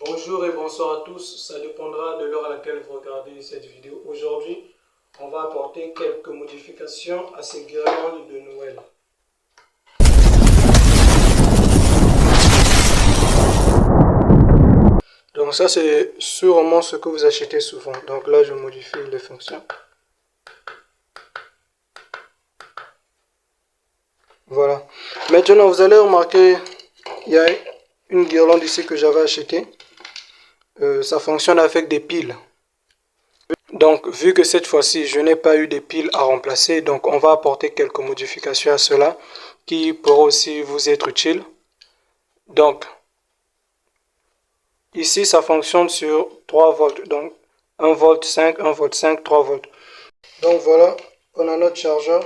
Bonjour et bonsoir à tous, ça dépendra de l'heure à laquelle vous regardez cette vidéo. Aujourd'hui, on va apporter quelques modifications à ces guirlandes de Noël. Donc ça c'est sûrement ce que vous achetez souvent. Donc là je modifie les fonctions. Voilà. Maintenant vous allez remarquer, il y a une guirlande ici que j'avais achetée. Ça fonctionne avec des piles. Donc, vu que cette fois-ci, je n'ai pas eu des piles à remplacer, donc on va apporter quelques modifications à cela qui pourront aussi vous être utiles. Donc, ici, ça fonctionne sur 3 volts. Donc, 1 volt 5, 1 volt 5, 3 volts. Donc, voilà, on a notre chargeur.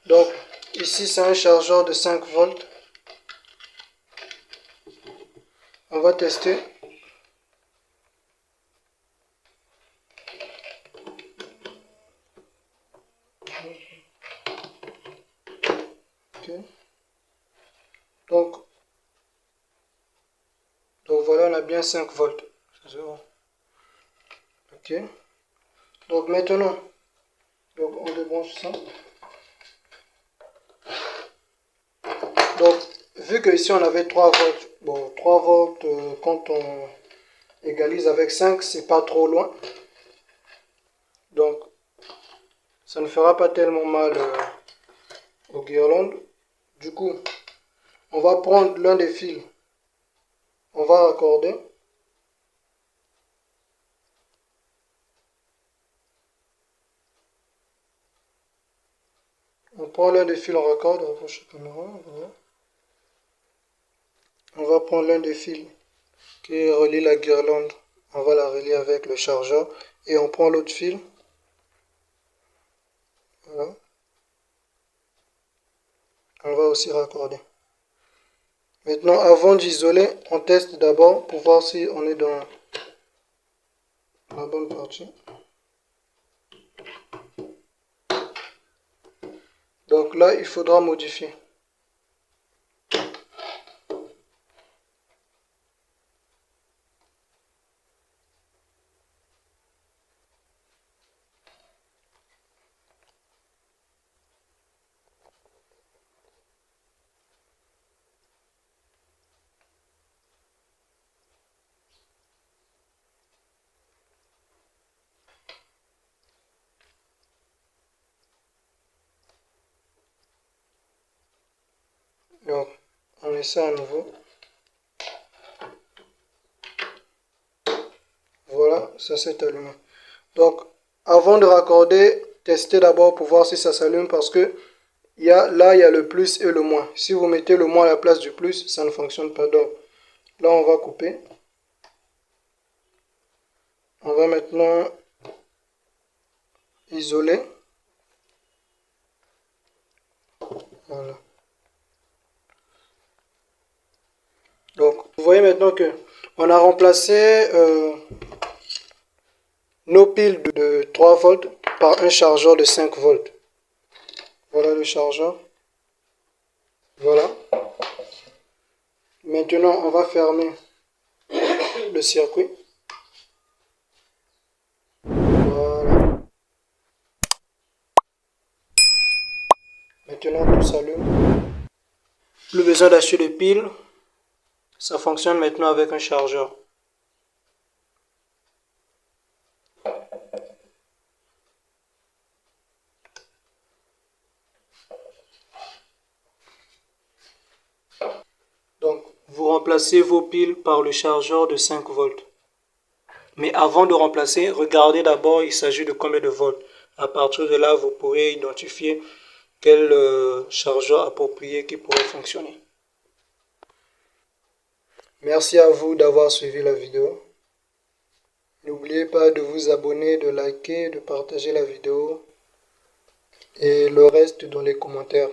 Donc, ici, c'est un chargeur de 5 volts. On va tester. Okay. Donc voilà, on a bien 5 volts. Ok. Donc maintenant, on débranche ça. Donc, vu que ici on avait 3 volts, bon, 3 volts quand on égalise avec 5, c'est pas trop loin. Donc, ça ne fera pas tellement mal aux guirlandes. Du coup, on va prendre l'un des fils, on va raccorder. On prend l'un des fils, on raccorde, on approche la caméra, voilà. On va prendre l'un des fils qui relie la guirlande, on va la relier avec le chargeur et on prend l'autre fil. Voilà. On va aussi raccorder. Maintenant, avant d'isoler, on teste d'abord pour voir si on est dans la bonne partie. Donc là, il faudra modifier. Donc, on essaie à nouveau. Voilà, ça s'est allumé. Donc, avant de raccorder, testez d'abord pour voir si ça s'allume parce que là, il y a le plus et le moins. Si vous mettez le moins à la place du plus, ça ne fonctionne pas. Donc, là, on va couper. On va maintenant isoler. Voilà. Donc, vous voyez maintenant que on a remplacé nos piles de 3 volts par un chargeur de 5 volts. Voilà le chargeur. Voilà. Maintenant, on va fermer le circuit. Voilà. Maintenant, tout s'allume. Plus besoin d'acheter de piles. Ça fonctionne maintenant avec un chargeur. Donc, vous remplacez vos piles par le chargeur de 5 volts. Mais avant de remplacer, regardez d'abord il s'agit de combien de volts. À partir de là, vous pourrez identifier quel chargeur approprié qui pourrait fonctionner. Merci à vous d'avoir suivi la vidéo. N'oubliez pas de vous abonner, de liker, de partager la vidéo et le reste dans les commentaires.